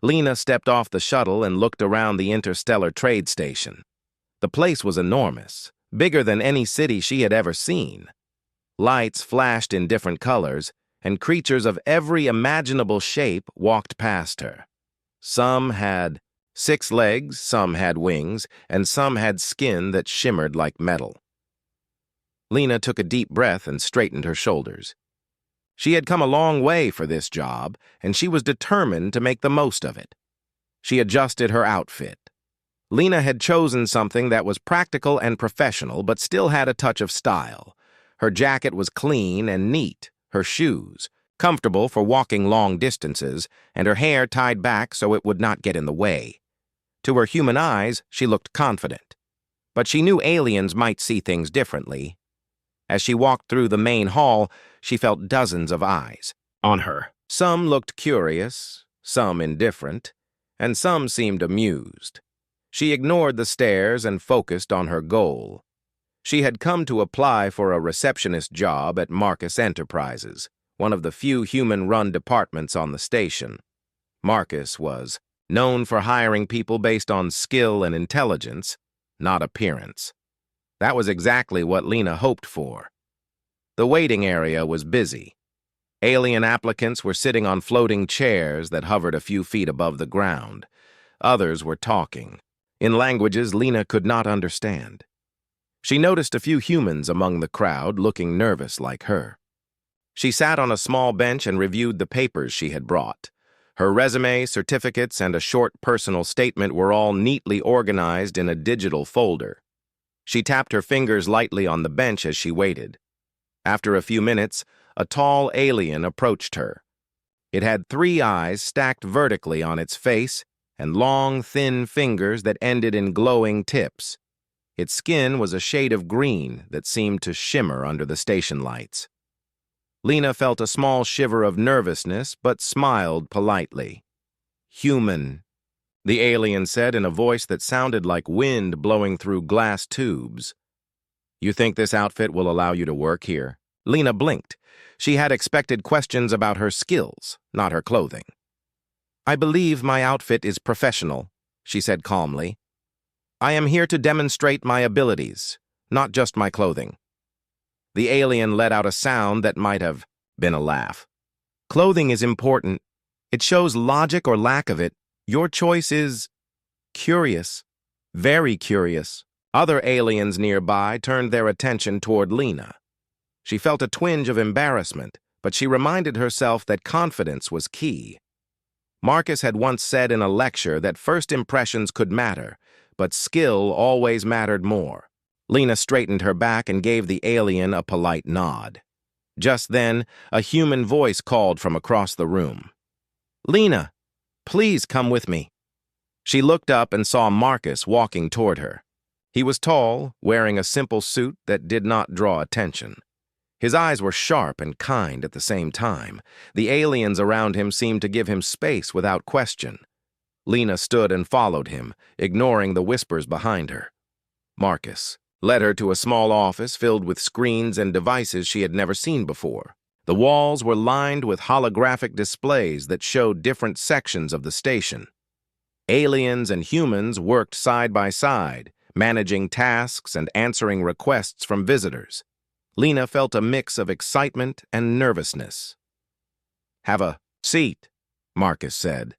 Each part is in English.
Lena stepped off the shuttle and looked around the interstellar trade station. The place was enormous, bigger than any city she had ever seen. Lights flashed in different colors, and creatures of every imaginable shape walked past her. Some had 6 legs, some had wings, and some had skin that shimmered like metal. Lena took a deep breath and straightened her shoulders. She had come a long way for this job, and she was determined to make the most of it. She adjusted her outfit. Lena had chosen something that was practical and professional, but still had a touch of style. Her jacket was clean and neat, her shoes comfortable for walking long distances, and her hair tied back so it would not get in the way. To her human eyes, she looked confident. But she knew aliens might see things differently. As she walked through the main hall, she felt dozens of eyes on her. Some looked curious, some indifferent, and some seemed amused. She ignored the stares and focused on her goal. She had come to apply for a receptionist job at Marcus Enterprises, one of the few human-run departments on the station. Marcus was known for hiring people based on skill and intelligence, not appearance. That was exactly what Lena hoped for. The waiting area was busy. Alien applicants were sitting on floating chairs that hovered a few feet above the ground. Others were talking, in languages Lena could not understand. She noticed a few humans among the crowd looking nervous like her. She sat on a small bench and reviewed the papers she had brought. Her resume, certificates, and a short personal statement were all neatly organized in a digital folder. She tapped her fingers lightly on the bench as she waited. After a few minutes, a tall alien approached her. It had 3 eyes stacked vertically on its face and long, thin fingers that ended in glowing tips. Its skin was a shade of green that seemed to shimmer under the station lights. Lena felt a small shiver of nervousness, but smiled politely. "Human," the alien said in a voice that sounded like wind blowing through glass tubes. "You think this outfit will allow you to work here?" Lena blinked. She had expected questions about her skills, not her clothing. "I believe my outfit is professional," she said calmly. "I am here to demonstrate my abilities, not just my clothing." The alien let out a sound that might have been a laugh. "Clothing is important. It shows logic or lack of it. Your choice is curious, very curious." Other aliens nearby turned their attention toward Lena. She felt a twinge of embarrassment, but she reminded herself that confidence was key. Marcus had once said in a lecture that first impressions could matter, but skill always mattered more. Lena straightened her back and gave the alien a polite nod. Just then, a human voice called from across the room. "Lena, please come with me." She looked up and saw Marcus walking toward her. He was tall, wearing a simple suit that did not draw attention. His eyes were sharp and kind at the same time. The aliens around him seemed to give him space without question. Lena stood and followed him, ignoring the whispers behind her. Marcus led her to a small office filled with screens and devices she had never seen before. The walls were lined with holographic displays that showed different sections of the station. Aliens and humans worked side by side, managing tasks and answering requests from visitors. Lena felt a mix of excitement and nervousness. "Have a seat," Marcus said.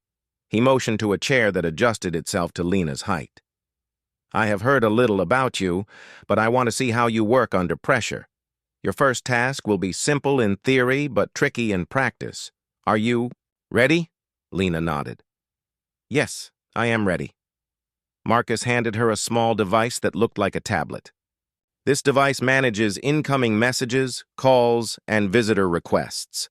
He motioned to a chair that adjusted itself to Lena's height. "I have heard a little about you, but I want to see how you work under pressure. Your first task will be simple in theory, but tricky in practice. Are you ready?" Lena nodded. "Yes, I am ready." Marcus handed her a small device that looked like a tablet. This device manages incoming messages, calls, and visitor requests.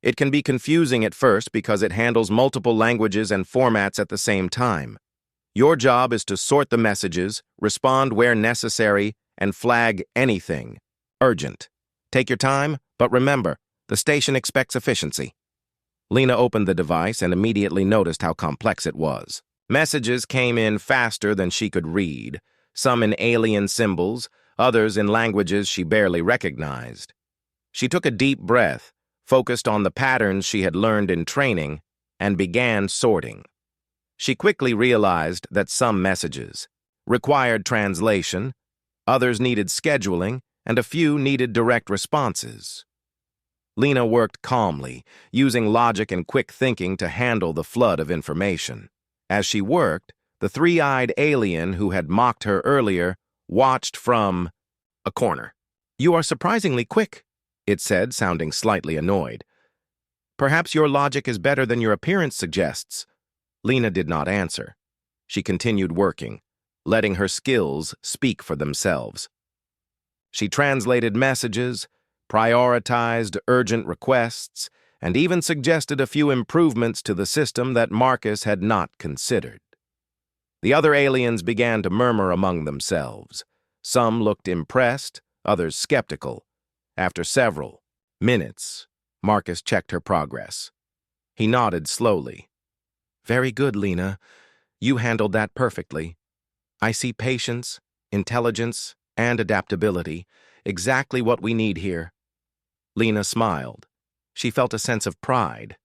It can be confusing at first because it handles multiple languages and formats at the same time. Your job is to sort the messages, respond where necessary, and flag anything urgent. Take your time, but remember, the station expects efficiency. Lena opened the device and immediately noticed how complex it was. Messages came in faster than she could read, some in alien symbols, others in languages she barely recognized. She took a deep breath, focused on the patterns she had learned in training, and began sorting. She quickly realized that some messages required translation, others needed scheduling, and a few needed direct responses. Lena worked calmly, using logic and quick thinking to handle the flood of information. As she worked, the three-eyed alien who had mocked her earlier watched from a corner. "You are surprisingly quick," it said, sounding slightly annoyed. "Perhaps your logic is better than your appearance suggests." Lena did not answer. She continued working, letting her skills speak for themselves. She translated messages, prioritized urgent requests, and even suggested a few improvements to the system that Marcus had not considered. The other aliens began to murmur among themselves. Some looked impressed, others skeptical. After several minutes, Marcus checked her progress. He nodded slowly. "Very good, Lena. You handled that perfectly. I see patience, intelligence, and adaptability, exactly what we need here." Lena smiled. She felt a sense of pride.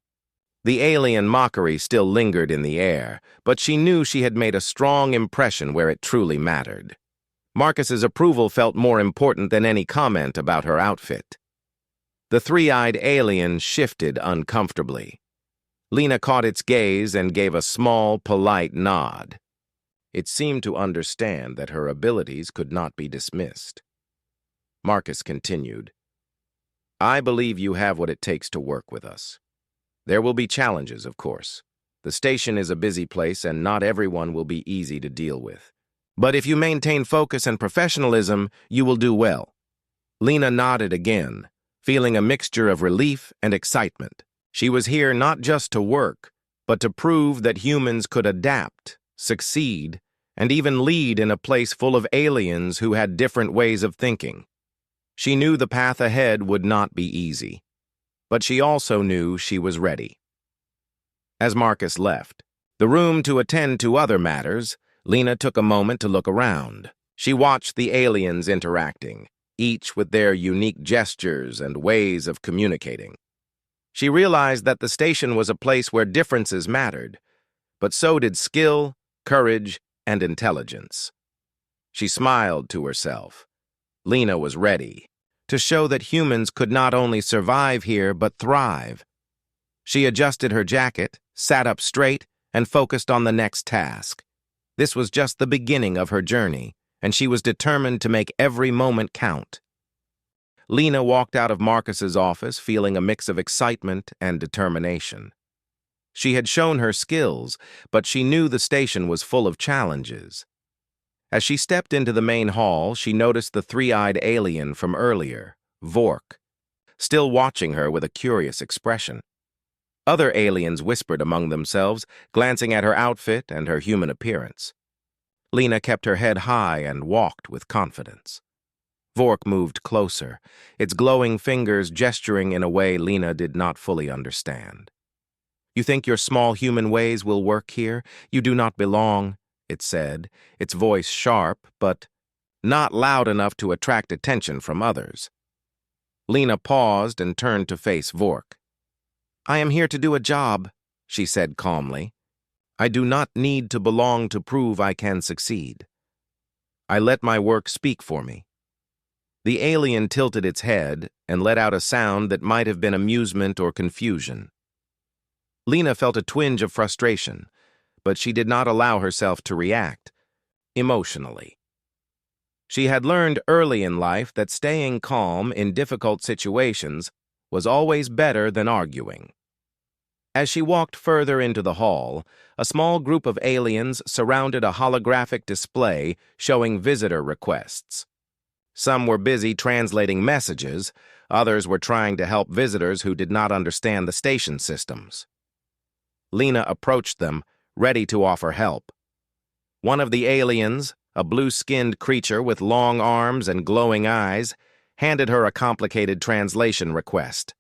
The alien mockery still lingered in the air, but she knew she had made a strong impression where it truly mattered. Marcus's approval felt more important than any comment about her outfit. The three-eyed alien shifted uncomfortably. Lena caught its gaze and gave a small, polite nod. It seemed to understand that her abilities could not be dismissed. Marcus continued, "I believe you have what it takes to work with us. There will be challenges, of course. The station is a busy place and not everyone will be easy to deal with. But if you maintain focus and professionalism, you will do well." Lena nodded again, feeling a mixture of relief and excitement. She was here not just to work, but to prove that humans could adapt, succeed, and even lead in a place full of aliens who had different ways of thinking. She knew the path ahead would not be easy, but she also knew she was ready. As Marcus left the room to attend to other matters, Lena took a moment to look around. She watched the aliens interacting, each with their unique gestures and ways of communicating. She realized that the station was a place where differences mattered, but so did skill, courage, and intelligence. She smiled to herself. Lena was ready to show that humans could not only survive here but thrive. She adjusted her jacket, sat up straight, and focused on the next task. This was just the beginning of her journey, and she was determined to make every moment count. Lena walked out of Marcus's office feeling a mix of excitement and determination. She had shown her skills, but she knew the station was full of challenges. As she stepped into the main hall, she noticed the three-eyed alien from earlier, Vork, still watching her with a curious expression. Other aliens whispered among themselves, glancing at her outfit and her human appearance. Lena kept her head high and walked with confidence. Vork moved closer, its glowing fingers gesturing in a way Lena did not fully understand. "You think your small human ways will work here? You do not belong," it said, its voice sharp, but not loud enough to attract attention from others. Lena paused and turned to face Vork. "I am here to do a job," she said calmly. "I do not need to belong to prove I can succeed. I let my work speak for me." The alien tilted its head and let out a sound that might have been amusement or confusion. Lena felt a twinge of frustration, but she did not allow herself to react emotionally. She had learned early in life that staying calm in difficult situations was always better than arguing. As she walked further into the hall, a small group of aliens surrounded a holographic display showing visitor requests. Some were busy translating messages, others were trying to help visitors who did not understand the station systems. Lena approached them, ready to offer help. One of the aliens, a blue-skinned creature with long arms and glowing eyes, handed her a complicated translation request.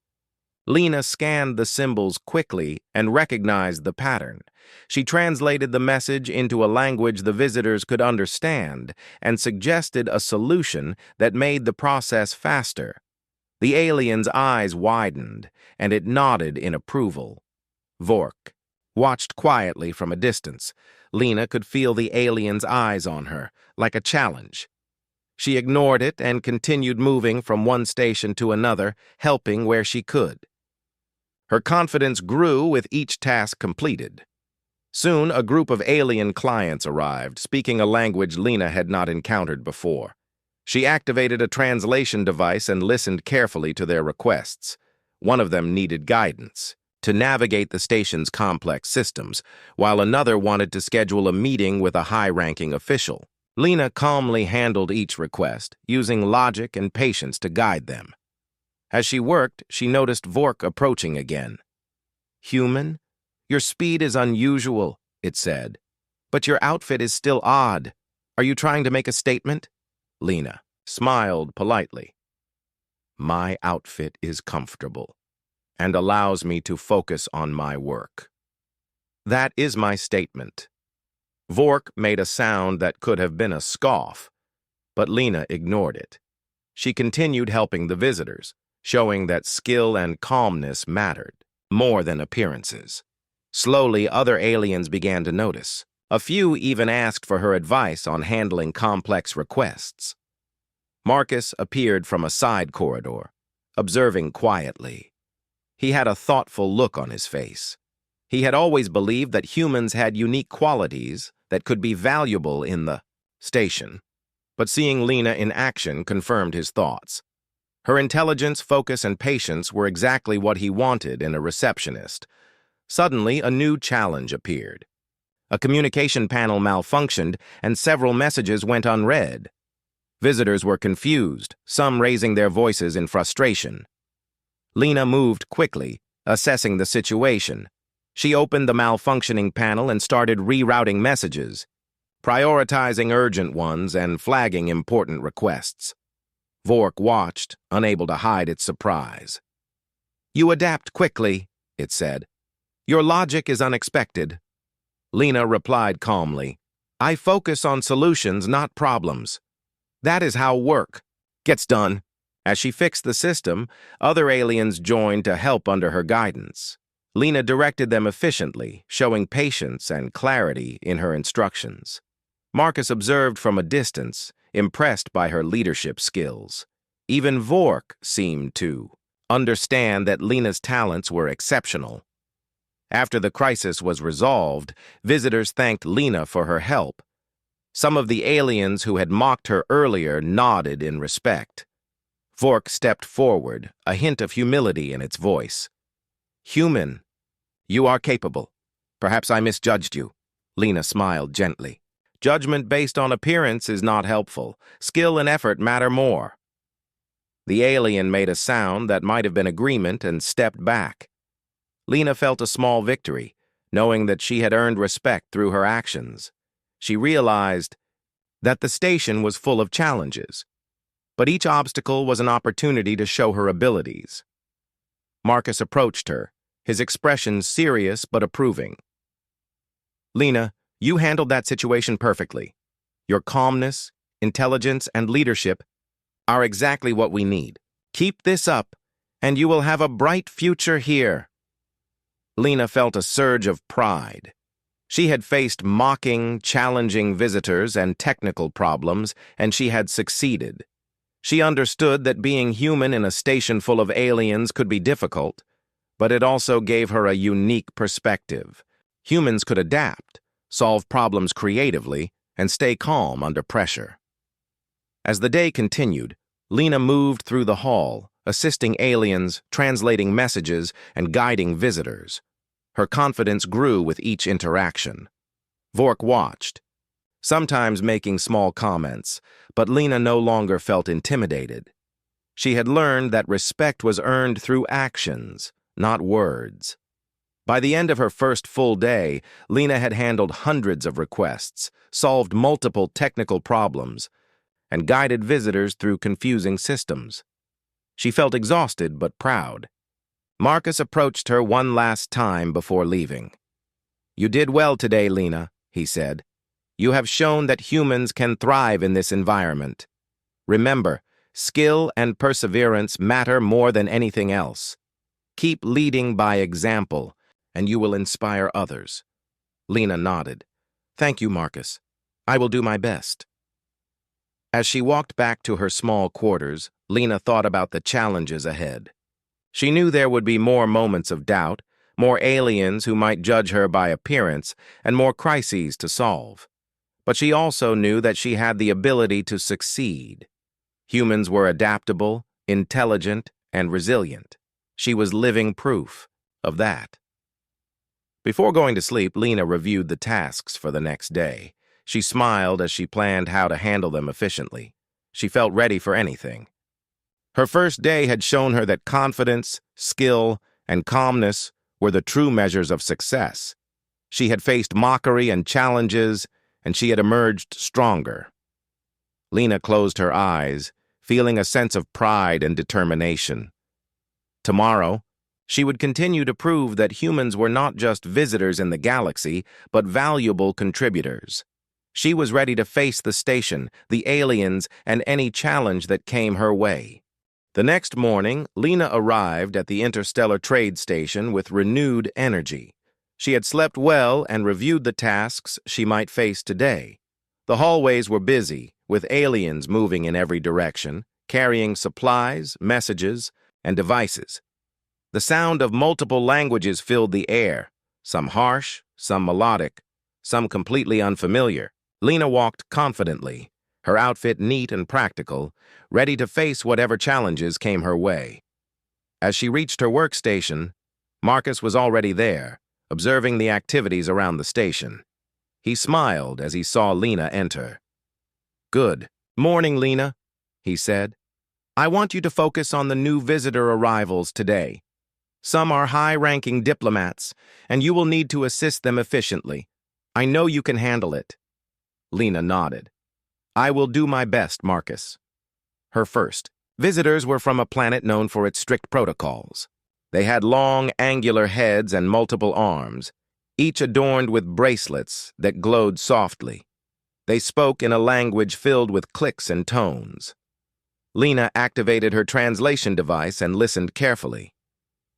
Lena scanned the symbols quickly and recognized the pattern. She translated the message into a language the visitors could understand and suggested a solution that made the process faster. The alien's eyes widened, and it nodded in approval. Vork, watched quietly from a distance. Lena could feel the alien's eyes on her, like a challenge. She ignored it and continued moving from one station to another, helping where she could. Her confidence grew with each task completed. Soon, a group of alien clients arrived, speaking a language Lena had not encountered before. She activated a translation device and listened carefully to their requests. One of them needed guidance to navigate the station's complex systems, while another wanted to schedule a meeting with a high-ranking official. Lena calmly handled each request, using logic and patience to guide them. As she worked, she noticed Vork approaching again. "Human? Your speed is unusual," it said. "But your outfit is still odd. Are you trying to make a statement?" Lena smiled politely. "My outfit is comfortable and allows me to focus on my work. That is my statement." Vork made a sound that could have been a scoff, but Lena ignored it. She continued helping the visitors, showing that skill and calmness mattered more than appearances. Slowly, other aliens began to notice. A few even asked for her advice on handling complex requests. Marcus appeared from a side corridor, observing quietly. He had a thoughtful look on his face. He had always believed that humans had unique qualities that could be valuable in the station, but seeing Lena in action confirmed his thoughts. Her intelligence, focus, and patience were exactly what he wanted in a receptionist. Suddenly, a new challenge appeared. A communication panel malfunctioned, and several messages went unread. Visitors were confused, some raising their voices in frustration. Lena moved quickly, assessing the situation. She opened the malfunctioning panel and started rerouting messages, prioritizing urgent ones and flagging important requests. Vork watched, unable to hide its surprise. "You adapt quickly," it said. "Your logic is unexpected." Lena replied calmly, "I focus on solutions, not problems. That is how work gets done." As she fixed the system, other aliens joined to help under her guidance. Lena directed them efficiently, showing patience and clarity in her instructions. Marcus observed from a distance, impressed by her leadership skills. Even Vork seemed to understand that Lena's talents were exceptional. After the crisis was resolved, visitors thanked Lena for her help. Some of the aliens who had mocked her earlier nodded in respect. Vork stepped forward, a hint of humility in its voice. "Human, you are capable. Perhaps I misjudged you." Lena smiled gently. "Judgment based on appearance is not helpful. Skill and effort matter more." The alien made a sound that might have been agreement and stepped back. Lena felt a small victory, knowing that she had earned respect through her actions. She realized that the station was full of challenges, but each obstacle was an opportunity to show her abilities. Marcus approached her, his expression serious but approving. "Lena, you handled that situation perfectly. Your calmness, intelligence, and leadership are exactly what we need. Keep this up, and you will have a bright future here." Lena felt a surge of pride. She had faced mocking, challenging visitors and technical problems, and she had succeeded. She understood that being human in a station full of aliens could be difficult, but it also gave her a unique perspective. Humans could adapt, solve problems creatively, and stay calm under pressure. As the day continued, Lena moved through the hall, assisting aliens, translating messages, and guiding visitors. Her confidence grew with each interaction. Vork watched, sometimes making small comments, but Lena no longer felt intimidated. She had learned that respect was earned through actions, not words. By the end of her first full day, Lena had handled hundreds of requests, solved multiple technical problems, and guided visitors through confusing systems. She felt exhausted but proud. Marcus approached her one last time before leaving. "You did well today, Lena," he said. "You have shown that humans can thrive in this environment. Remember, skill and perseverance matter more than anything else. Keep leading by example, and you will inspire others. Lena nodded. Thank you, Marcus. I will do my best. As she walked back to her small quarters, Lena thought about the challenges ahead. She knew there would be more moments of doubt, more aliens who might judge her by appearance, and more crises to solve. But she also knew that she had the ability to succeed. Humans were adaptable, intelligent, and resilient. She was living proof of that. Before going to sleep, Lena reviewed the tasks for the next day. She smiled as she planned how to handle them efficiently. She felt ready for anything. Her first day had shown her that confidence, skill, and calmness were the true measures of success. She had faced mockery and challenges, and she had emerged stronger. Lena closed her eyes, feeling a sense of pride and determination. Tomorrow, she would continue to prove that humans were not just visitors in the galaxy, but valuable contributors. She was ready to face the station, the aliens, and any challenge that came her way. The next morning, Lena arrived at the interstellar trade station with renewed energy. She had slept well and reviewed the tasks she might face today. The hallways were busy, with aliens moving in every direction, carrying supplies, messages, and devices. The sound of multiple languages filled the air, some harsh, some melodic, some completely unfamiliar. Lena walked confidently, her outfit neat and practical, ready to face whatever challenges came her way. As she reached her workstation, Marcus was already there, observing the activities around the station. He smiled as he saw Lena enter. "Good morning, Lena," he said. "I want you to focus on the new visitor arrivals today. Some are high-ranking diplomats, and you will need to assist them efficiently. I know you can handle it." Lena nodded. "I will do my best, Marcus." Her first visitors were from a planet known for its strict protocols. They had long, angular heads and multiple arms, each adorned with bracelets that glowed softly. They spoke in a language filled with clicks and tones. Lena activated her translation device and listened carefully.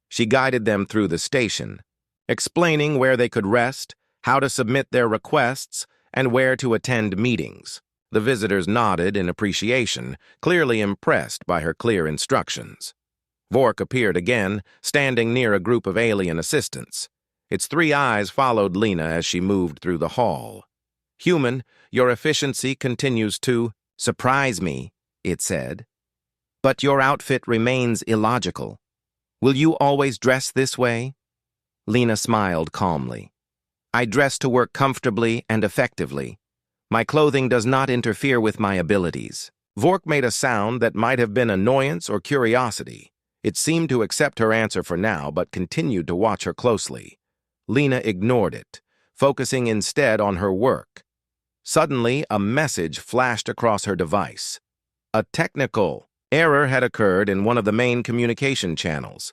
She guided them through the station, explaining where they could rest, how to submit their requests, and where to attend meetings. The visitors nodded in appreciation, clearly impressed by her clear instructions. Vork appeared again, standing near a group of alien assistants. Its three eyes followed Lena as she moved through the hall. "Human, your efficiency continues to surprise me," it said. "But your outfit remains illogical. Will you always dress this way?" Lena smiled calmly. "I dress to work comfortably and effectively. My clothing does not interfere with my abilities." Vork made a sound that might have been annoyance or curiosity. It seemed to accept her answer for now, but continued to watch her closely. Lena ignored it, focusing instead on her work. Suddenly, a message flashed across her device. A technical error had occurred in one of the main communication channels.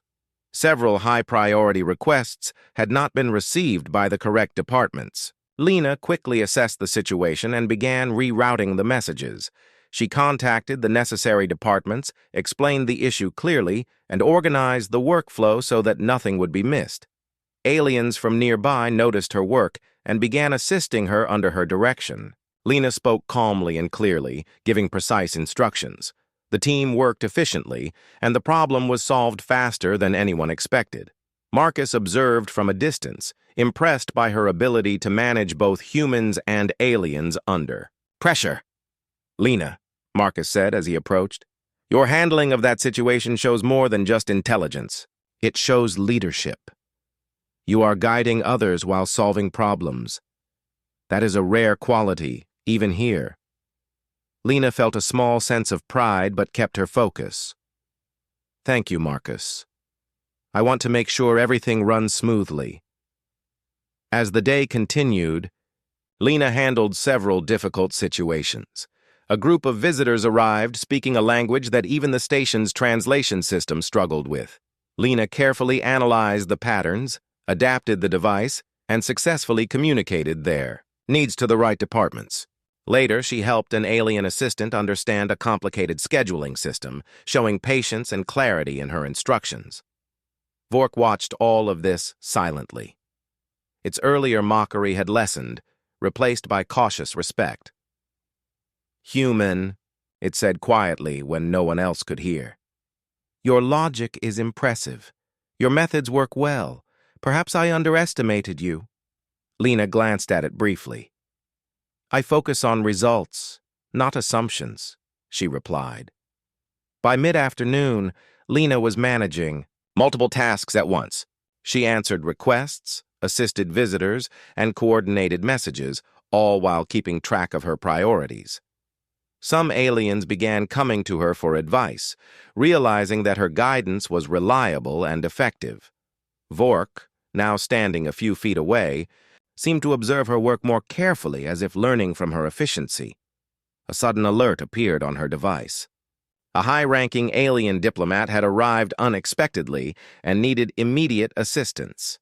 Several high-priority requests had not been received by the correct departments. Lena quickly assessed the situation and began rerouting the messages. She contacted the necessary departments, explained the issue clearly, and organized the workflow so that nothing would be missed. Aliens from nearby noticed her work and began assisting her under her direction. Lena spoke calmly and clearly, giving precise instructions. The team worked efficiently, and the problem was solved faster than anyone expected. Marcus observed from a distance, impressed by her ability to manage both humans and aliens under pressure. "Lena," Marcus said as he approached, "your handling of that situation shows more than just intelligence. It shows leadership. You are guiding others while solving problems. That is a rare quality, even here." Lena felt a small sense of pride but kept her focus. "Thank you, Marcus. I want to make sure everything runs smoothly." As the day continued, Lena handled several difficult situations. A group of visitors arrived speaking a language that even the station's translation system struggled with. Lena carefully analyzed the patterns, adapted the device, and successfully communicated their needs to the right departments. Later, she helped an alien assistant understand a complicated scheduling system, showing patience and clarity in her instructions. Vork watched all of this silently. Its earlier mockery had lessened, replaced by cautious respect. "Human," it said quietly when no one else could hear. "Your logic is impressive. Your methods work well. Perhaps I underestimated you." Lena glanced at it briefly. "I focus on results, not assumptions," she replied. By mid-afternoon, Lena was managing multiple tasks at once. She answered requests, assisted visitors, and coordinated messages, all while keeping track of her priorities. Some aliens began coming to her for advice, realizing that her guidance was reliable and effective. Vork, now standing a few feet away, seemed to observe her work more carefully, as if learning from her efficiency. A sudden alert appeared on her device. A high-ranking alien diplomat had arrived unexpectedly and needed immediate assistance.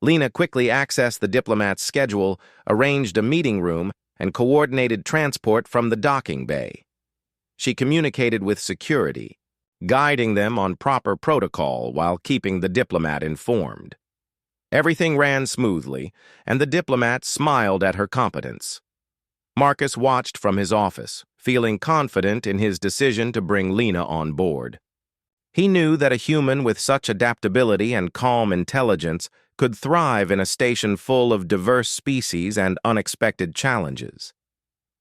Lena quickly accessed the diplomat's schedule, arranged a meeting room, and coordinated transport from the docking bay. She communicated with security, guiding them on proper protocol while keeping the diplomat informed. Everything ran smoothly, and the diplomat smiled at her competence. Marcus watched from his office, feeling confident in his decision to bring Lena on board. He knew that a human with such adaptability and calm intelligence could thrive in a station full of diverse species and unexpected challenges.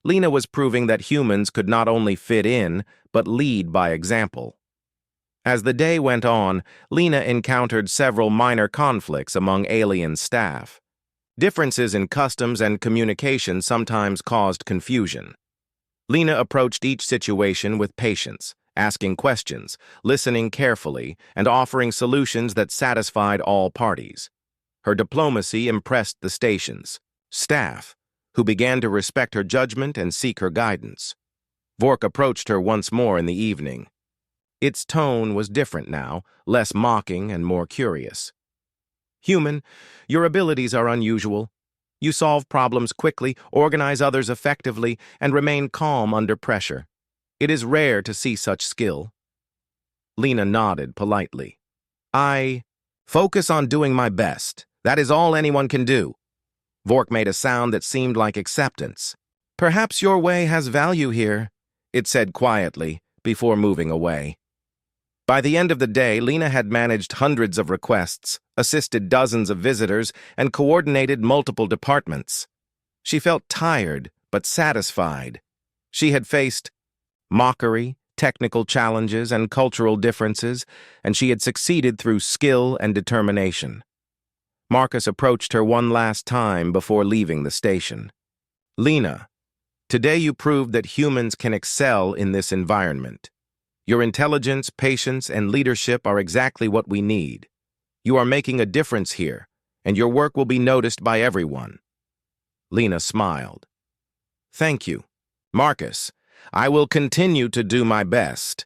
Lena was proving that humans could not only fit in, but lead by example. As the day went on, Lena encountered several minor conflicts among alien staff. Differences in customs and communication sometimes caused confusion. Lena approached each situation with patience, asking questions, listening carefully, and offering solutions that satisfied all parties. Her diplomacy impressed the station's staff, who began to respect her judgment and seek her guidance. Vork approached her once more in the evening. Its tone was different now, less mocking and more curious. "Human, your abilities are unusual. You solve problems quickly, organize others effectively, and remain calm under pressure. It is rare to see such skill." Lena nodded politely. "I focus on doing my best. That is all anyone can do." Vork made a sound that seemed like acceptance. "Perhaps your way has value here," it said quietly, before moving away. By the end of the day, Lena had managed hundreds of requests, assisted dozens of visitors, and coordinated multiple departments. She felt tired, but satisfied. She had faced mockery, technical challenges, and cultural differences, and she had succeeded through skill and determination. Marcus approached her one last time before leaving the station. "Lena, today you proved that humans can excel in this environment. Your intelligence, patience, and leadership are exactly what we need. You are making a difference here, and your work will be noticed by everyone." Lena smiled. "Thank you, Marcus. I will continue to do my best."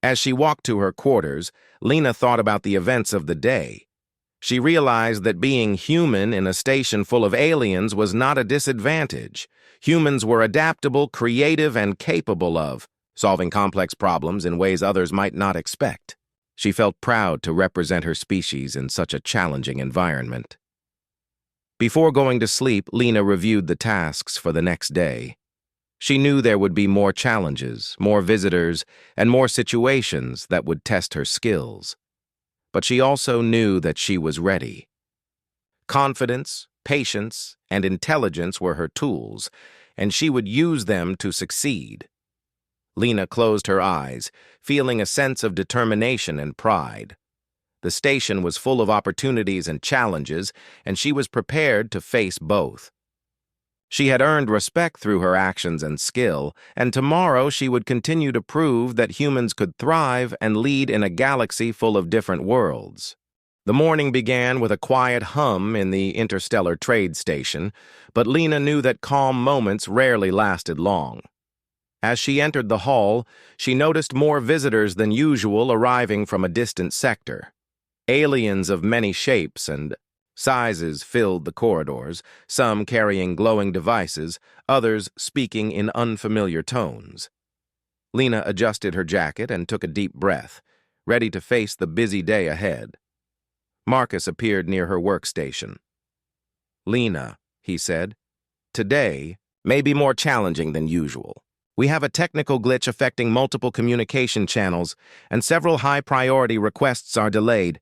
As she walked to her quarters, Lena thought about the events of the day. She realized that being human in a station full of aliens was not a disadvantage. Humans were adaptable, creative, and capable of solving complex problems in ways others might not expect. She felt proud to represent her species in such a challenging environment. Before going to sleep, Lena reviewed the tasks for the next day. She knew there would be more challenges, more visitors, and more situations that would test her skills. But she also knew that she was ready. Confidence, patience, and intelligence were her tools, and she would use them to succeed. Lena closed her eyes, feeling a sense of determination and pride. The station was full of opportunities and challenges, and she was prepared to face both. She had earned respect through her actions and skill, and tomorrow she would continue to prove that humans could thrive and lead in a galaxy full of different worlds. The morning began with a quiet hum in the interstellar trade station, but Lena knew that calm moments rarely lasted long. As she entered the hall, she noticed more visitors than usual arriving from a distant sector. Aliens of many shapes and sizes filled the corridors, some carrying glowing devices, others speaking in unfamiliar tones. Lena adjusted her jacket and took a deep breath, ready to face the busy day ahead. Marcus appeared near her workstation. Lena, he said, today may be more challenging than usual. We have a technical glitch affecting multiple communication channels, and several high-priority requests are delayed.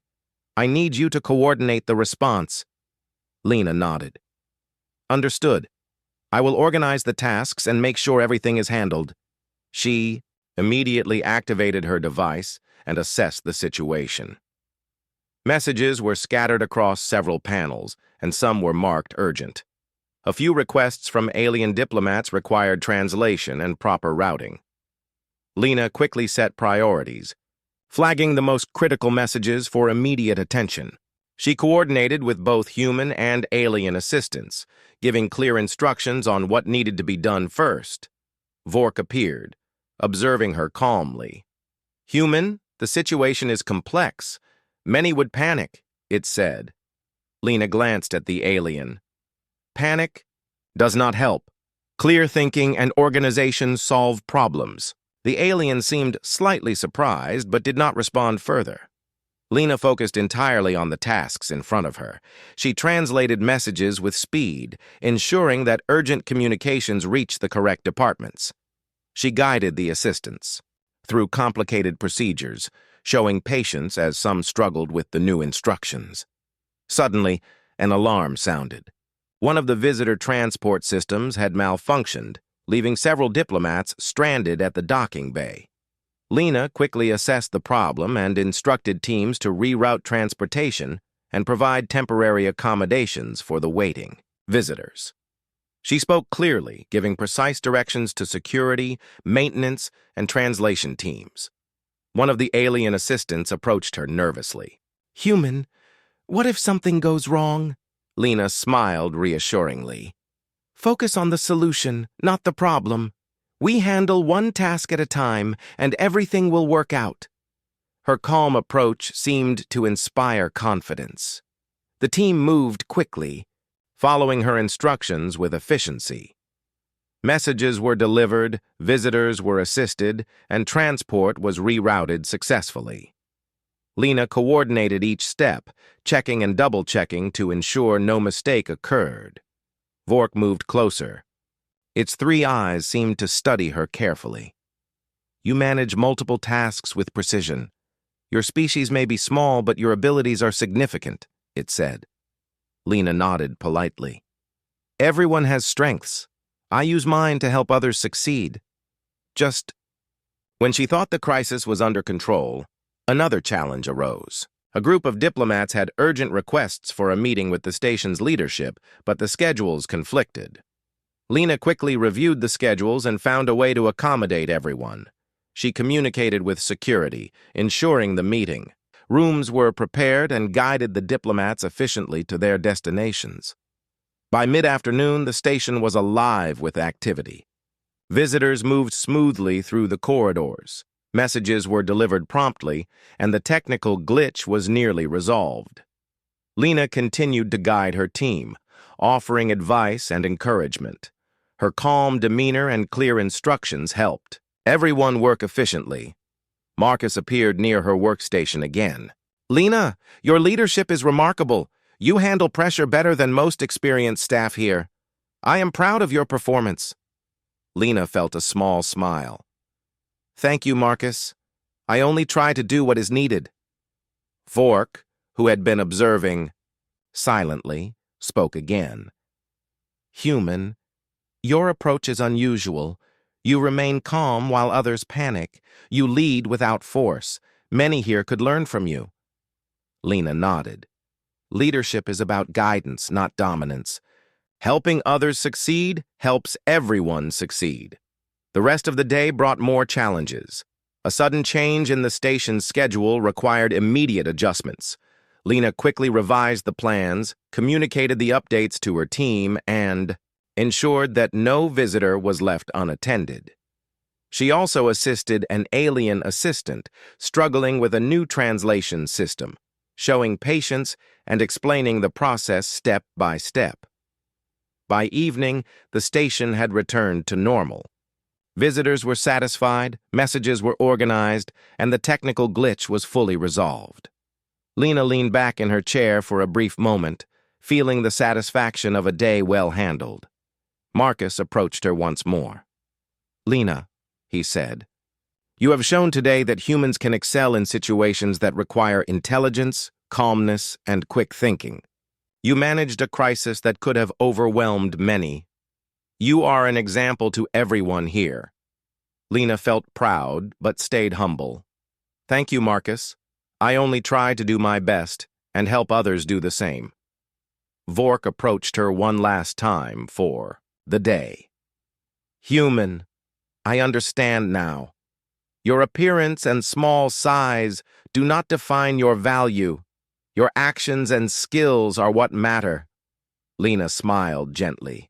I need you to coordinate the response. Lena nodded. Understood. I will organize the tasks and make sure everything is handled. She immediately activated her device and assessed the situation. Messages were scattered across several panels, and some were marked urgent. A few requests from alien diplomats required translation and proper routing. Lena quickly set priorities, flagging the most critical messages for immediate attention. She coordinated with both human and alien assistants, giving clear instructions on what needed to be done first. Vork appeared, observing her calmly. Human, the situation is complex. Many would panic, it said. Lena glanced at the alien. Panic does not help. Clear thinking and organization solve problems. The alien seemed slightly surprised, but did not respond further. Lena focused entirely on the tasks in front of her. She translated messages with speed, ensuring that urgent communications reached the correct departments. She guided the assistants through complicated procedures, showing patience as some struggled with the new instructions. Suddenly, an alarm sounded. One of the visitor transport systems had malfunctioned, leaving several diplomats stranded at the docking bay. Lena quickly assessed the problem and instructed teams to reroute transportation and provide temporary accommodations for the waiting visitors. She spoke clearly, giving precise directions to security, maintenance, and translation teams. One of the alien assistants approached her nervously. Human, what if something goes wrong? Lena smiled reassuringly. Focus on the solution, not the problem. We handle one task at a time, and everything will work out. Her calm approach seemed to inspire confidence. The team moved quickly, following her instructions with efficiency. Messages were delivered, visitors were assisted, and transport was rerouted successfully. Lena coordinated each step, checking and double-checking to ensure no mistake occurred. Vork moved closer. Its three eyes seemed to study her carefully. You manage multiple tasks with precision. Your species may be small, but your abilities are significant, it said. Lena nodded politely. Everyone has strengths. I use mine to help others succeed. When she thought the crisis was under control, another challenge arose. A group of diplomats had urgent requests for a meeting with the station's leadership, but the schedules conflicted. Lena quickly reviewed the schedules and found a way to accommodate everyone. She communicated with security, ensuring the meeting. Rooms were prepared and guided the diplomats efficiently to their destinations. By mid-afternoon, the station was alive with activity. Visitors moved smoothly through the corridors. Messages were delivered promptly, and the technical glitch was nearly resolved. Lena continued to guide her team, offering advice and encouragement. Her calm demeanor and clear instructions helped everyone work efficiently. Marcus appeared near her workstation again. Lena, your leadership is remarkable. You handle pressure better than most experienced staff here. I am proud of your performance. Lena felt a small smile. Thank you, Marcus. I only try to do what is needed. Vork, who had been observing silently, spoke again. Human, your approach is unusual. You remain calm while others panic. You lead without force. Many here could learn from you. Lena nodded. Leadership is about guidance, not dominance. Helping others succeed helps everyone succeed. The rest of the day brought more challenges. A sudden change in the station's schedule required immediate adjustments. Lena quickly revised the plans, communicated the updates to her team, and ensured that no visitor was left unattended. She also assisted an alien assistant struggling with a new translation system, showing patience and explaining the process step by step. By evening, the station had returned to normal. Visitors were satisfied, messages were organized, and the technical glitch was fully resolved. Lena leaned back in her chair for a brief moment, feeling the satisfaction of a day well handled. Marcus approached her once more. "Lena," he said, "you have shown today that humans can excel in situations that require intelligence, calmness, and quick thinking. You managed a crisis that could have overwhelmed many. You are an example to everyone here." Lena felt proud, but stayed humble. "Thank you, Marcus. I only try to do my best and help others do the same." Vork approached her one last time for the day. "Human, I understand now. Your appearance and small size do not define your value. Your actions and skills are what matter." Lena smiled gently.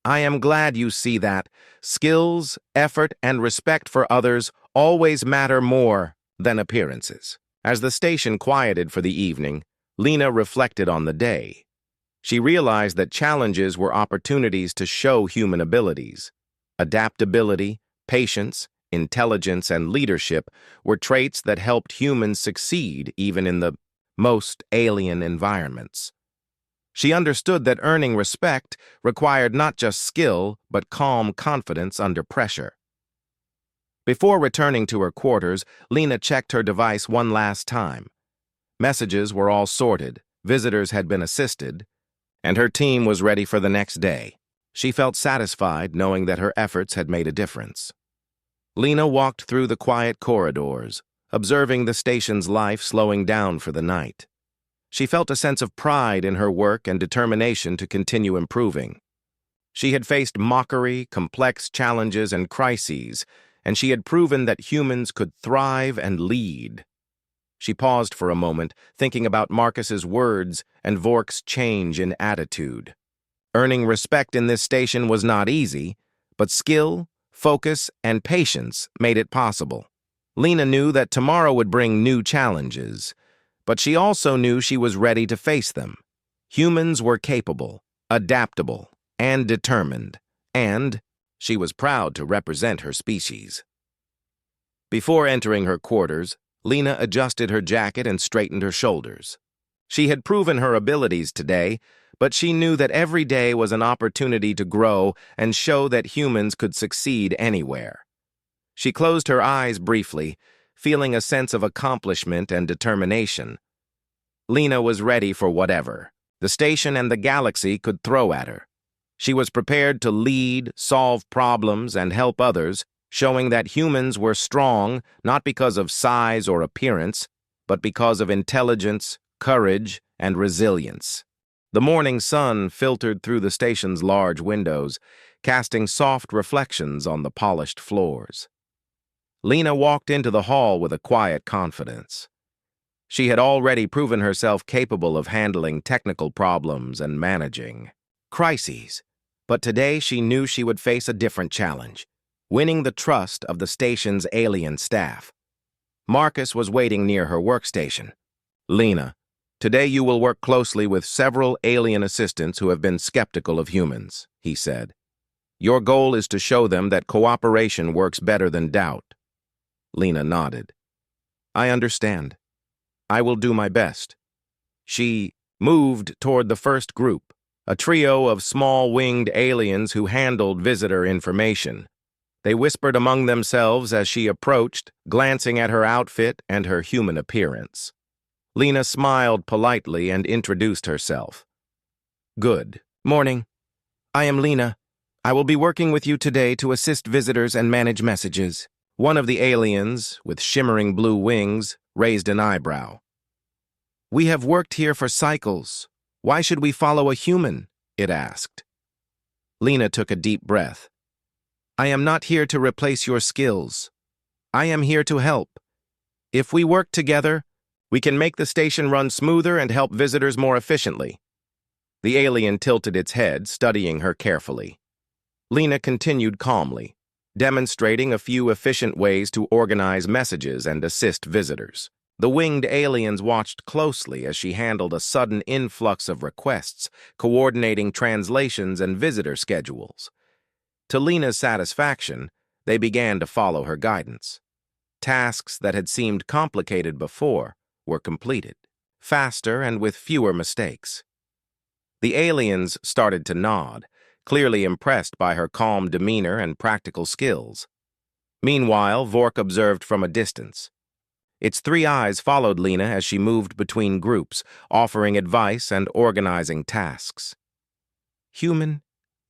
"I am glad you see that. Skills, effort, and respect for others always matter more than appearances." As the station quieted for the evening, Lena reflected on the day. She realized that challenges were opportunities to show human abilities. Adaptability, patience, intelligence, and leadership were traits that helped humans succeed even in the most alien environments. She understood that earning respect required not just skill, but calm confidence under pressure. Before returning to her quarters, Lena checked her device one last time. Messages were all sorted, visitors had been assisted, and her team was ready for the next day. She felt satisfied knowing that her efforts had made a difference. Lena walked through the quiet corridors, observing the station's life slowing down for the night. She felt a sense of pride in her work and determination to continue improving. She had faced mockery, complex challenges, and crises, and she had proven that humans could thrive and lead. She paused for a moment, thinking about Marcus's words and Vork's change in attitude. Earning respect in this station was not easy, but skill, focus, and patience made it possible. Lena knew that tomorrow would bring new challenges, but she also knew she was ready to face them. Humans were capable, adaptable, and determined, and she was proud to represent her species. Before entering her quarters, Lena adjusted her jacket and straightened her shoulders. She had proven her abilities today, but she knew that every day was an opportunity to grow and show that humans could succeed anywhere. She closed her eyes briefly, feeling a sense of accomplishment and determination. Lena was ready for whatever the station and the galaxy could throw at her. She was prepared to lead, solve problems, and help others, showing that humans were strong not because of size or appearance, but because of intelligence, courage, and resilience. The morning sun filtered through the station's large windows, casting soft reflections on the polished floors. Lena walked into the hall with a quiet confidence. She had already proven herself capable of handling technical problems and managing crises, but today she knew she would face a different challenge: winning the trust of the station's alien staff. Marcus was waiting near her workstation. "Lena, today you will work closely with several alien assistants who have been skeptical of humans," he said. "Your goal is to show them that cooperation works better than doubt." Lena nodded. "I understand. I will do my best." She moved toward the first group, a trio of small-winged aliens who handled visitor information. They whispered among themselves as she approached, glancing at her outfit and her human appearance. Lena smiled politely and introduced herself. "Good morning. I am Lena. I will be working with you today to assist visitors and manage messages." One of the aliens, with shimmering blue wings, raised an eyebrow. "We have worked here for cycles. Why should we follow a human?" it asked. Lena took a deep breath. "I am not here to replace your skills. I am here to help. If we work together, we can make the station run smoother and help visitors more efficiently." The alien tilted its head, studying her carefully. Lena continued calmly, demonstrating a few efficient ways to organize messages and assist visitors. The winged aliens watched closely as she handled a sudden influx of requests, coordinating translations and visitor schedules. To Lena's satisfaction, they began to follow her guidance. Tasks that had seemed complicated before were completed, faster and with fewer mistakes. The aliens started to nod, clearly impressed by her calm demeanor and practical skills. Meanwhile, Vork observed from a distance. Its three eyes followed Lena as she moved between groups, offering advice and organizing tasks. "Human,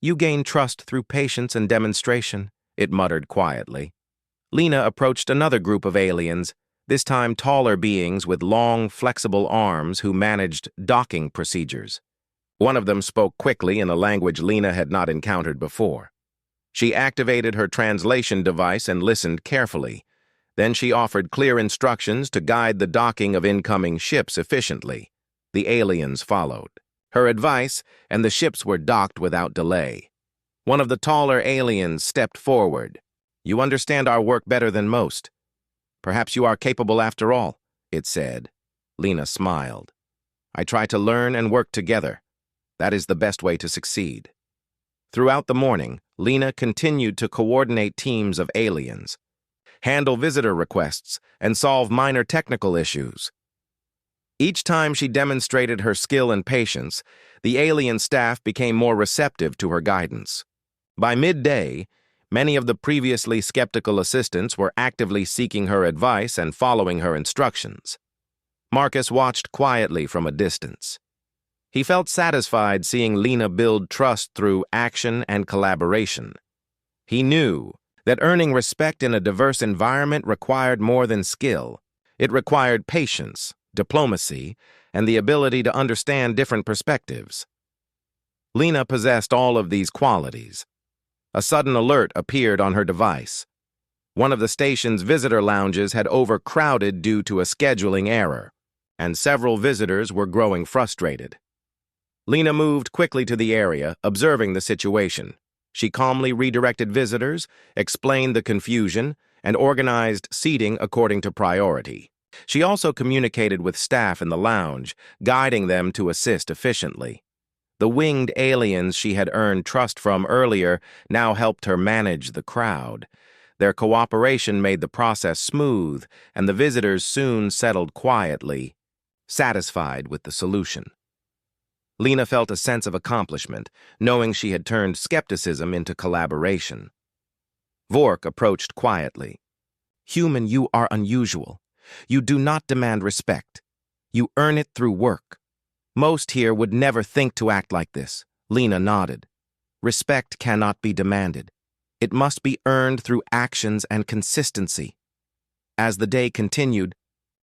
you gain trust through patience and demonstration," it muttered quietly. Lena approached another group of aliens, this time taller beings with long, flexible arms who managed docking procedures. One of them spoke quickly in a language Lena had not encountered before. She activated her translation device and listened carefully. Then she offered clear instructions to guide the docking of incoming ships efficiently. The aliens followed her advice, and the ships were docked without delay. One of the taller aliens stepped forward. "You understand our work better than most. Perhaps you are capable after all," it said. Lena smiled. "I try to learn and work together. That is the best way to succeed." Throughout the morning, Lena continued to coordinate teams of aliens, handle visitor requests, and solve minor technical issues. Each time she demonstrated her skill and patience, the alien staff became more receptive to her guidance. By midday, many of the previously skeptical assistants were actively seeking her advice and following her instructions. Marcus watched quietly from a distance. He felt satisfied seeing Lena build trust through action and collaboration. He knew that earning respect in a diverse environment required more than skill. It required patience, diplomacy, and the ability to understand different perspectives. Lena possessed all of these qualities. A sudden alert appeared on her device. One of the station's visitor lounges had overcrowded due to a scheduling error, and several visitors were growing frustrated. Lena moved quickly to the area, observing the situation. She calmly redirected visitors, explained the confusion, and organized seating according to priority. She also communicated with staff in the lounge, guiding them to assist efficiently. The winged aliens she had earned trust from earlier now helped her manage the crowd. Their cooperation made the process smooth, and the visitors soon settled quietly, satisfied with the solution. Lena felt a sense of accomplishment, knowing she had turned skepticism into collaboration. Vork approached quietly. "Human, you are unusual. You do not demand respect. You earn it through work. Most here would never think to act like this." Lena nodded. "Respect cannot be demanded. It must be earned through actions and consistency." As the day continued,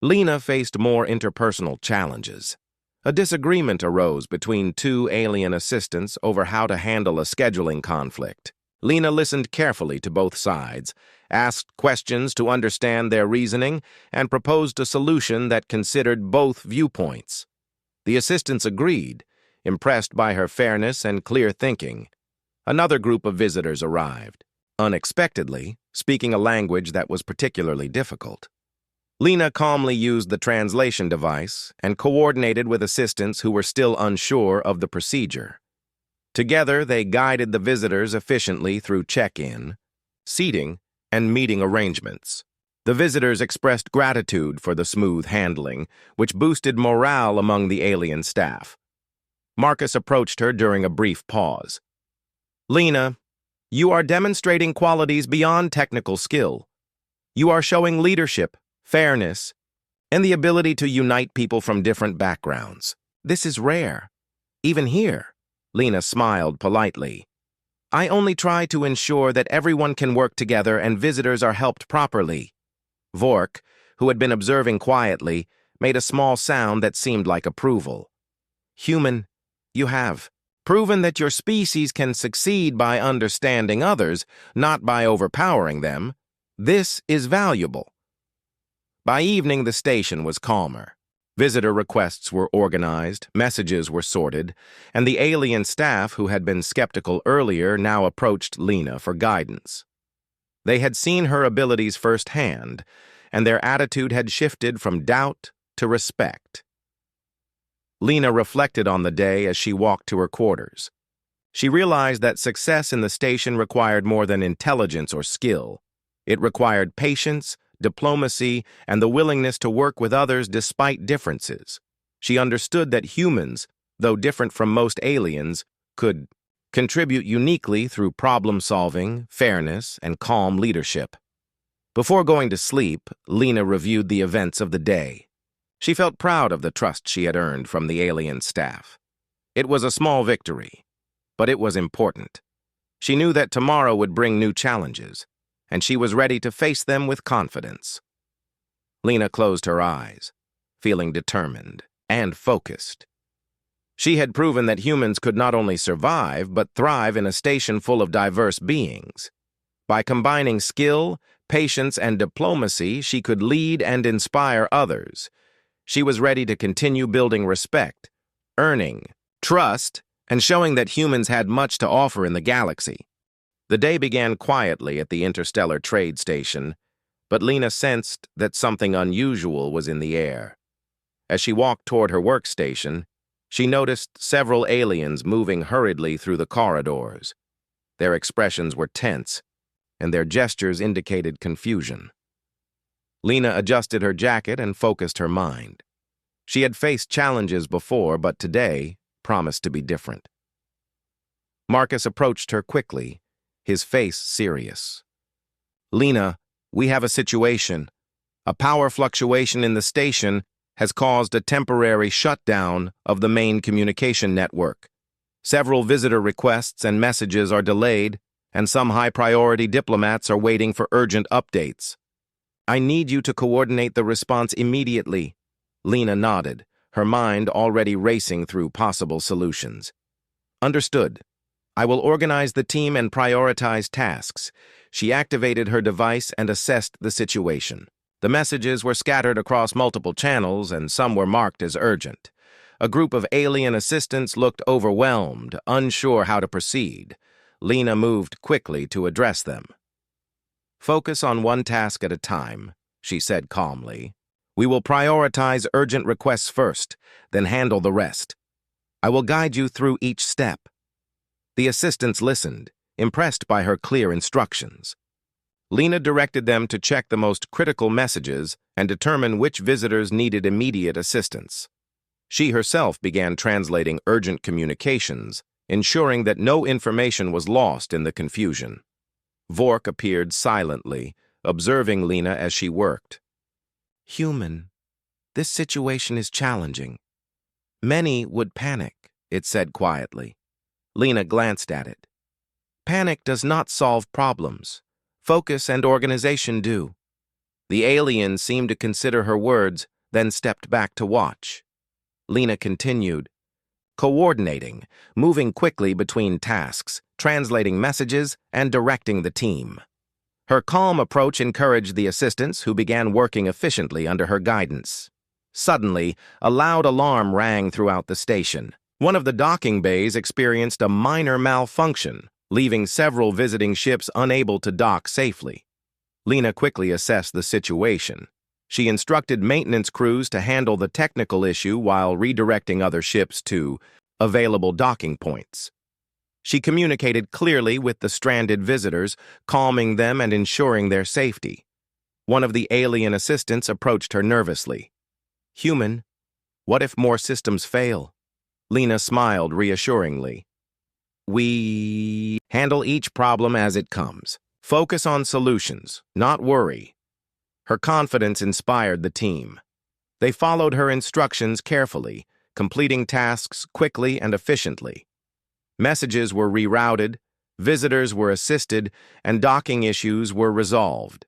Lena faced more interpersonal challenges. A disagreement arose between two alien assistants over how to handle a scheduling conflict. Lena listened carefully to both sides, asked questions to understand their reasoning, and proposed a solution that considered both viewpoints. The assistants agreed, impressed by her fairness and clear thinking. Another group of visitors arrived, unexpectedly, speaking a language that was particularly difficult. Lena calmly used the translation device and coordinated with assistants who were still unsure of the procedure. Together, they guided the visitors efficiently through check-in, seating, and meeting arrangements. The visitors expressed gratitude for the smooth handling, which boosted morale among the alien staff. Marcus approached her during a brief pause. "Lena, you are demonstrating qualities beyond technical skill. You are showing leadership, fairness, and the ability to unite people from different backgrounds. This is rare. Even here," Lena smiled politely. "I only try to ensure that everyone can work together and visitors are helped properly." Vork, who had been observing quietly, made a small sound that seemed like approval. "Human, you have proven that your species can succeed by understanding others, not by overpowering them. This is valuable." By evening, the station was calmer. Visitor requests were organized, messages were sorted, and the alien staff who had been skeptical earlier now approached Lena for guidance. They had seen her abilities firsthand, and their attitude had shifted from doubt to respect. Lena reflected on the day as she walked to her quarters. She realized that success in the station required more than intelligence or skill. It required patience, diplomacy, and the willingness to work with others despite differences. She understood that humans, though different from most aliens, could contribute uniquely through problem-solving, fairness, and calm leadership. Before going to sleep, Lena reviewed the events of the day. She felt proud of the trust she had earned from the alien staff. It was a small victory, but it was important. She knew that tomorrow would bring new challenges, and she was ready to face them with confidence. Lena closed her eyes, feeling determined and focused. She had proven that humans could not only survive, but thrive in a station full of diverse beings. By combining skill, patience, and diplomacy, she could lead and inspire others. She was ready to continue building respect, earning trust, and showing that humans had much to offer in the galaxy. The day began quietly at the interstellar trade station, but Lena sensed that something unusual was in the air. As she walked toward her workstation, she noticed several aliens moving hurriedly through the corridors. Their expressions were tense, and their gestures indicated confusion. Lena adjusted her jacket and focused her mind. She had faced challenges before, but today promised to be different. Marcus approached her quickly, his face serious. "Lena, we have a situation. A power fluctuation in the station has caused a temporary shutdown of the main communication network. Several visitor requests and messages are delayed, and some high-priority diplomats are waiting for urgent updates. I need you to coordinate the response immediately." Lena nodded, her mind already racing through possible solutions. "Understood. I will organize the team and prioritize tasks." She activated her device and assessed the situation. The messages were scattered across multiple channels, and some were marked as urgent. A group of alien assistants looked overwhelmed, unsure how to proceed. Lena moved quickly to address them. "Focus on one task at a time," she said calmly. "We will prioritize urgent requests first, then handle the rest. I will guide you through each step." The assistants listened, impressed by her clear instructions. Lena directed them to check the most critical messages and determine which visitors needed immediate assistance. She herself began translating urgent communications, ensuring that no information was lost in the confusion. Vork appeared silently, observing Lena as she worked. "Human, this situation is challenging. Many would panic," it said quietly. Lena glanced at it. "Panic does not solve problems. Focus and organization do." The alien seemed to consider her words, then stepped back to watch. Lena continued, "Coordinating, moving quickly between tasks, translating messages, and directing the team." Her calm approach encouraged the assistants, who began working efficiently under her guidance. Suddenly, a loud alarm rang throughout the station. One of the docking bays experienced a minor malfunction, leaving several visiting ships unable to dock safely. Lena quickly assessed the situation. She instructed maintenance crews to handle the technical issue while redirecting other ships to available docking points. She communicated clearly with the stranded visitors, calming them and ensuring their safety. One of the alien assistants approached her nervously. "Human, what if more systems fail?" Lena smiled reassuringly. "We handle each problem as it comes. Focus on solutions, not worry." Her confidence inspired the team. They followed her instructions carefully, completing tasks quickly and efficiently. Messages were rerouted, visitors were assisted, and docking issues were resolved.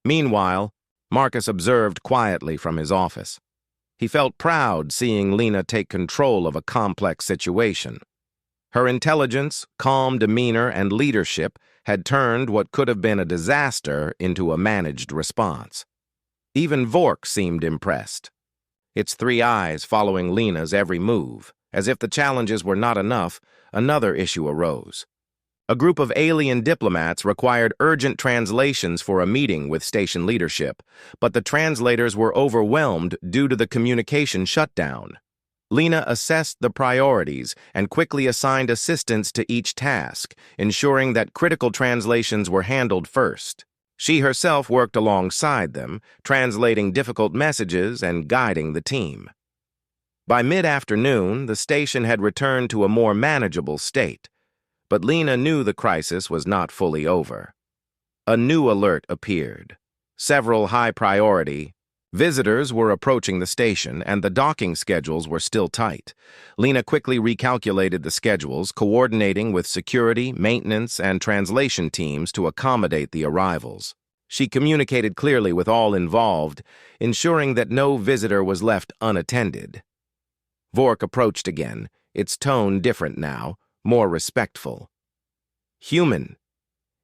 Meanwhile, Marcus observed quietly from his office. He felt proud seeing Lena take control of a complex situation. Her intelligence, calm demeanor, and leadership had turned what could have been a disaster into a managed response. Even Vork seemed impressed, its three eyes following Lena's every move. As if the challenges were not enough, another issue arose. A group of alien diplomats required urgent translations for a meeting with station leadership, but the translators were overwhelmed due to the communication shutdown. Lena assessed the priorities and quickly assigned assistants to each task, ensuring that critical translations were handled first. She herself worked alongside them, translating difficult messages and guiding the team. By mid-afternoon, the station had returned to a more manageable state, but Lena knew the crisis was not fully over. A new alert appeared. Several high-priority visitors were approaching the station, and the docking schedules were still tight. Lena quickly recalculated the schedules, coordinating with security, maintenance, and translation teams to accommodate the arrivals. She communicated clearly with all involved, ensuring that no visitor was left unattended. Vork approached again, its tone different now, more respectful. "Human,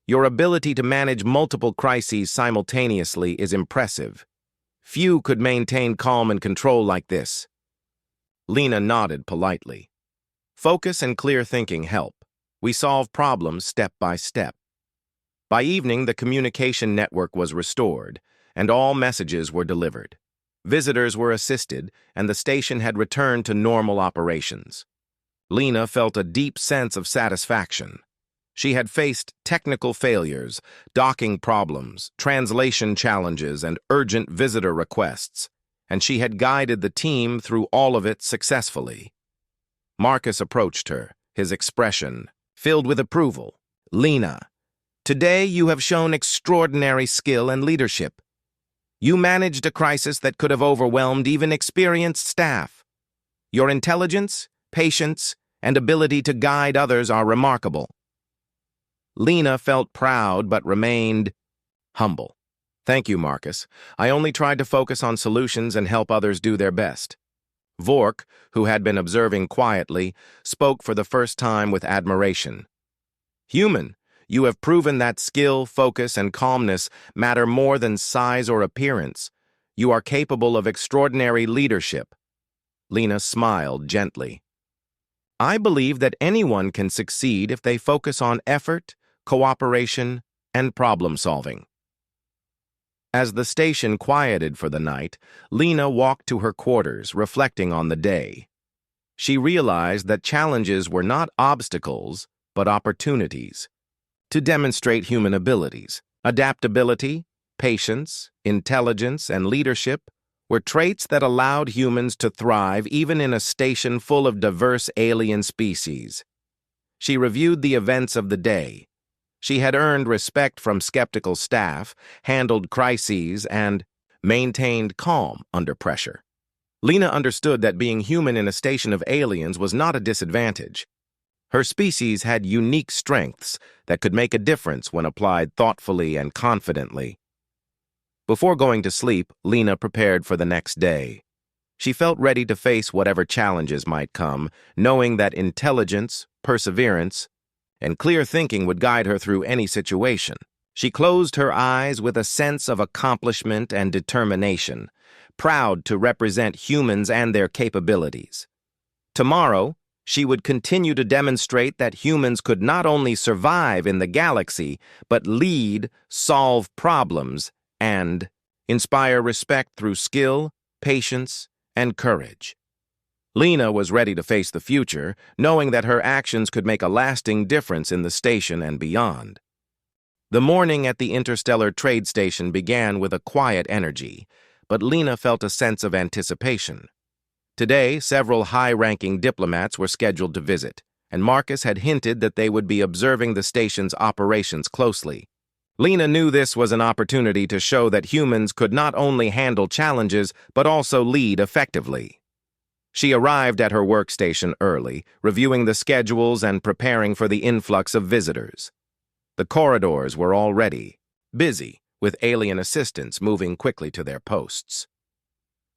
your ability to manage multiple crises simultaneously is impressive. Few could maintain calm and control like this." Lena nodded politely. "Focus and clear thinking help. We solve problems step by step." By evening, the communication network was restored, and all messages were delivered. Visitors were assisted, and the station had returned to normal operations. Lena felt a deep sense of satisfaction. She had faced technical failures, docking problems, translation challenges, and urgent visitor requests, and she had guided the team through all of it successfully. Marcus approached her, his expression filled with approval. "Lena, today you have shown extraordinary skill and leadership. You managed a crisis that could have overwhelmed even experienced staff. Your intelligence, patience, and ability to guide others are remarkable." Lena felt proud but remained humble. "Thank you, Marcus. I only tried to focus on solutions and help others do their best." Vork, who had been observing quietly, spoke for the first time with admiration. "Human, you have proven that skill, focus, and calmness matter more than size or appearance. You are capable of extraordinary leadership." Lena smiled gently. "I believe that anyone can succeed if they focus on effort, cooperation, and problem-solving." As the station quieted for the night, Lena walked to her quarters, reflecting on the day. She realized that challenges were not obstacles, but opportunities to demonstrate human abilities. Adaptability, patience, intelligence, and leadership were traits that allowed humans to thrive even in a station full of diverse alien species. She reviewed the events of the day. She had earned respect from skeptical staff, handled crises, and maintained calm under pressure. Lena understood that being human in a station of aliens was not a disadvantage. Her species had unique strengths that could make a difference when applied thoughtfully and confidently. Before going to sleep, Lena prepared for the next day. She felt ready to face whatever challenges might come, knowing that intelligence, perseverance, and clear thinking would guide her through any situation. She closed her eyes with a sense of accomplishment and determination, proud to represent humans and their capabilities. Tomorrow, she would continue to demonstrate that humans could not only survive in the galaxy, but lead, solve problems, and inspire respect through skill, patience, and courage. Lena was ready to face the future, knowing that her actions could make a lasting difference in the station and beyond. The morning at the interstellar trade station began with a quiet energy, but Lena felt a sense of anticipation. Today, several high-ranking diplomats were scheduled to visit, and Marcus had hinted that they would be observing the station's operations closely. Lena knew this was an opportunity to show that humans could not only handle challenges, but also lead effectively. She arrived at her workstation early, reviewing the schedules and preparing for the influx of visitors. The corridors were already busy, with alien assistants moving quickly to their posts.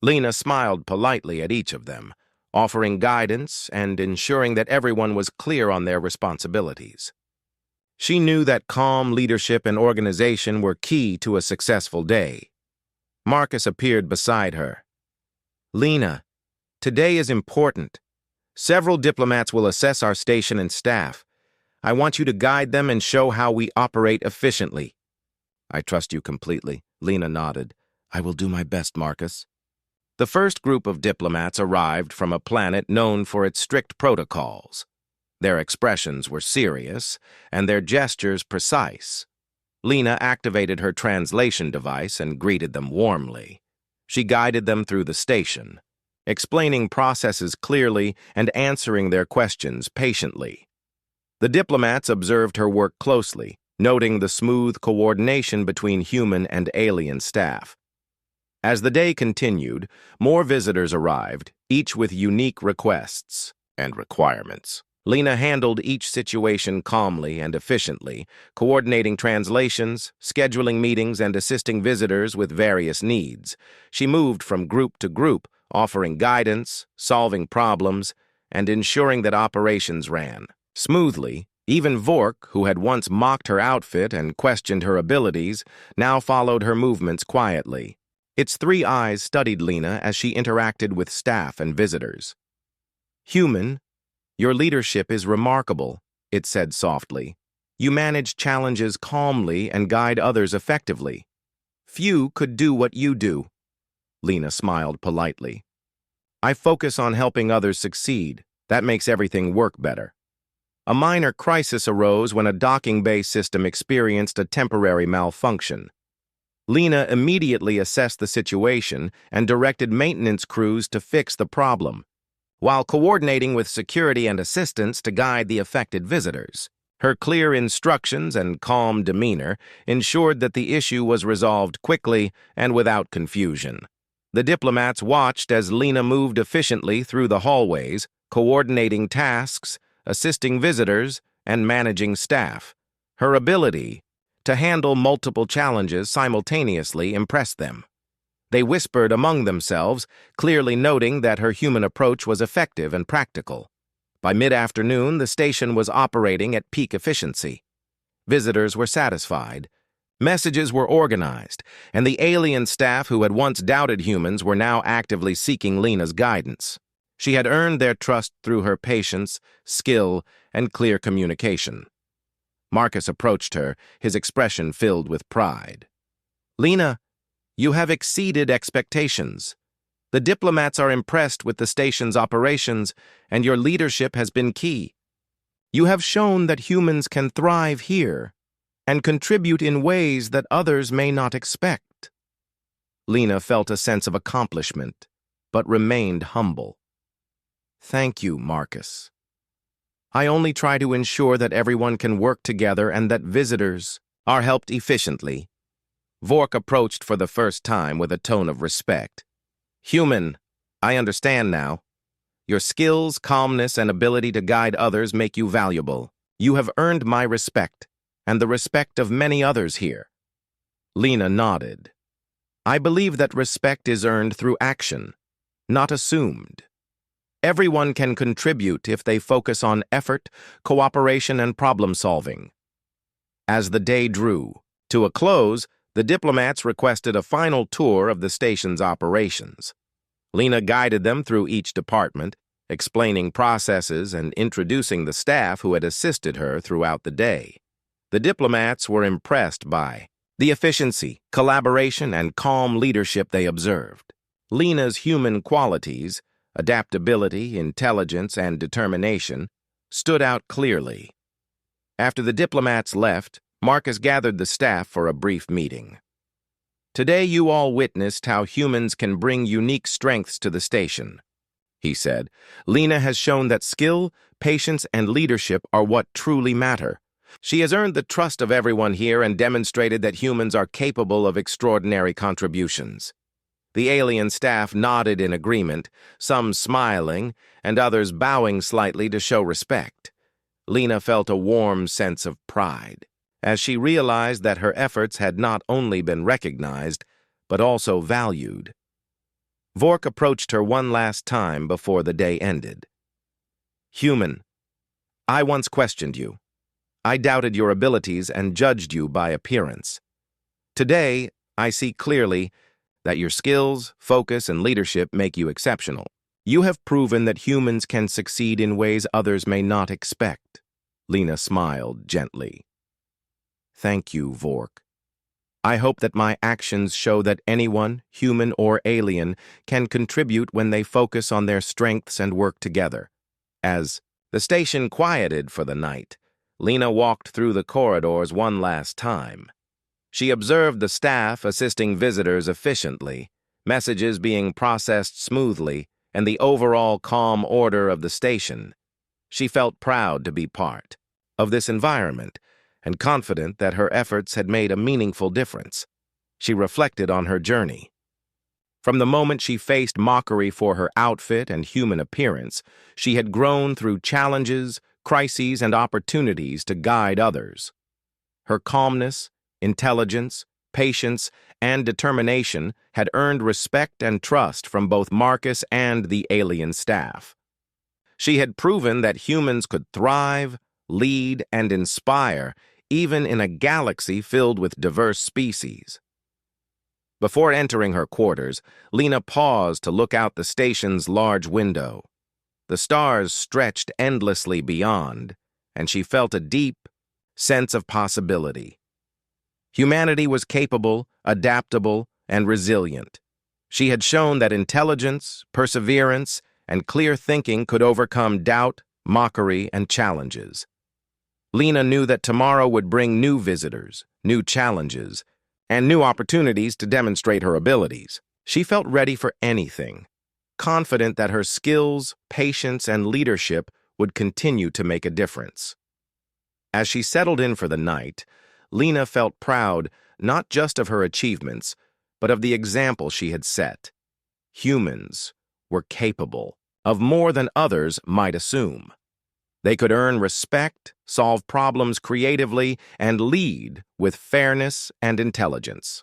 Lena smiled politely at each of them, offering guidance and ensuring that everyone was clear on their responsibilities. She knew that calm leadership and organization were key to a successful day. Marcus appeared beside her. "Lena, today is important. Several diplomats will assess our station and staff. I want you to guide them and show how we operate efficiently." "I trust you completely," Lena nodded. "I will do my best, Marcus." The first group of diplomats arrived from a planet known for its strict protocols. Their expressions were serious, and their gestures precise. Lena activated her translation device and greeted them warmly. She guided them through the station. explaining processes clearly and answering their questions patiently. The diplomats observed her work closely, noting the smooth coordination between human and alien staff. As the day continued, more visitors arrived, each with unique requests and requirements. Lena handled each situation calmly and efficiently, coordinating translations, scheduling meetings, and assisting visitors with various needs. She moved from group to group, offering guidance, solving problems, and ensuring that operations ran smoothly. Even Vork, who had once mocked her outfit and questioned her abilities, now followed her movements quietly. Its three eyes studied Lena as she interacted with staff and visitors. "Human, your leadership is remarkable," it said softly. "You manage challenges calmly and guide others effectively. Few could do what you do." Lena smiled politely. "I focus on helping others succeed. That makes everything work better." A minor crisis arose when a docking bay system experienced a temporary malfunction. Lena immediately assessed the situation and directed maintenance crews to fix the problem, while coordinating with security and assistants to guide the affected visitors. Her clear instructions and calm demeanor ensured that the issue was resolved quickly and without confusion. The diplomats watched as Lena moved efficiently through the hallways, coordinating tasks, assisting visitors, and managing staff. Her ability to handle multiple challenges simultaneously impressed them. They whispered among themselves, clearly noting that her human approach was effective and practical. By mid-afternoon, the station was operating at peak efficiency. Visitors were satisfied. Messages were organized, and the alien staff who had once doubted humans were now actively seeking Lena's guidance. She had earned their trust through her patience, skill, and clear communication. Marcus approached her, his expression filled with pride. "Lena, you have exceeded expectations. The diplomats are impressed with the station's operations, and your leadership has been key. You have shown that humans can thrive here and contribute in ways that others may not expect." Lena felt a sense of accomplishment, but remained humble. "Thank you, Marcus. I only try to ensure that everyone can work together and that visitors are helped efficiently." Vork approached for the first time with a tone of respect. "Human, I understand now. Your skills, calmness, and ability to guide others make you valuable. You have earned my respect, and the respect of many others here." Lena nodded. "I believe that respect is earned through action, not assumed. Everyone can contribute if they focus on effort, cooperation, and problem-solving." As the day drew to a close, the diplomats requested a final tour of the station's operations. Lena guided them through each department, explaining processes and introducing the staff who had assisted her throughout the day. The diplomats were impressed by the efficiency, collaboration, and calm leadership they observed. Lena's human qualities, adaptability, intelligence, and determination, stood out clearly. After the diplomats left, Marcus gathered the staff for a brief meeting. "Today you all witnessed how humans can bring unique strengths to the station," he said. "Lena has shown that skill, patience, and leadership are what truly matter. She has earned the trust of everyone here and demonstrated that humans are capable of extraordinary contributions." The alien staff nodded in agreement, some smiling and others bowing slightly to show respect. Lena felt a warm sense of pride as she realized that her efforts had not only been recognized, but also valued. Vork approached her one last time before the day ended. "Human, I once questioned you. I doubted your abilities and judged you by appearance. Today, I see clearly that your skills, focus, and leadership make you exceptional. You have proven that humans can succeed in ways others may not expect." Lena smiled gently. "Thank you, Vork. I hope that my actions show that anyone, human or alien, can contribute when they focus on their strengths and work together." As the station quieted for the night, Lena walked through the corridors one last time. She observed the staff assisting visitors efficiently, messages being processed smoothly, and the overall calm order of the station, she felt proud to be part of this environment and confident that her efforts had made a meaningful difference. She reflected on her journey. From the moment she faced mockery for her outfit and human appearance, she had grown through challenges, crises, and opportunities to guide others. Her calmness, intelligence, patience, and determination had earned respect and trust from both Marcus and the alien staff. She had proven that humans could thrive, lead, and inspire even in a galaxy filled with diverse species. Before entering her quarters, Lena paused to look out the station's large window. The stars stretched endlessly beyond, and she felt a deep sense of possibility. Humanity was capable, adaptable, and resilient. She had shown that intelligence, perseverance, and clear thinking could overcome doubt, mockery, and challenges. Lena knew that tomorrow would bring new visitors, new challenges, and new opportunities to demonstrate her abilities. She felt ready for anything, confident that her skills, patience, and leadership would continue to make a difference. As she settled in for the night, Lena felt proud not just of her achievements, but of the example she had set. Humans were capable of more than others might assume. They could earn respect, solve problems creatively, and lead with fairness and intelligence.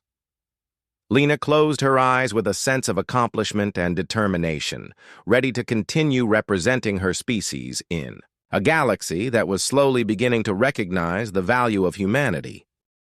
Lena closed her eyes with a sense of accomplishment and determination, ready to continue representing her species in a galaxy that was slowly beginning to recognize the value of humanity.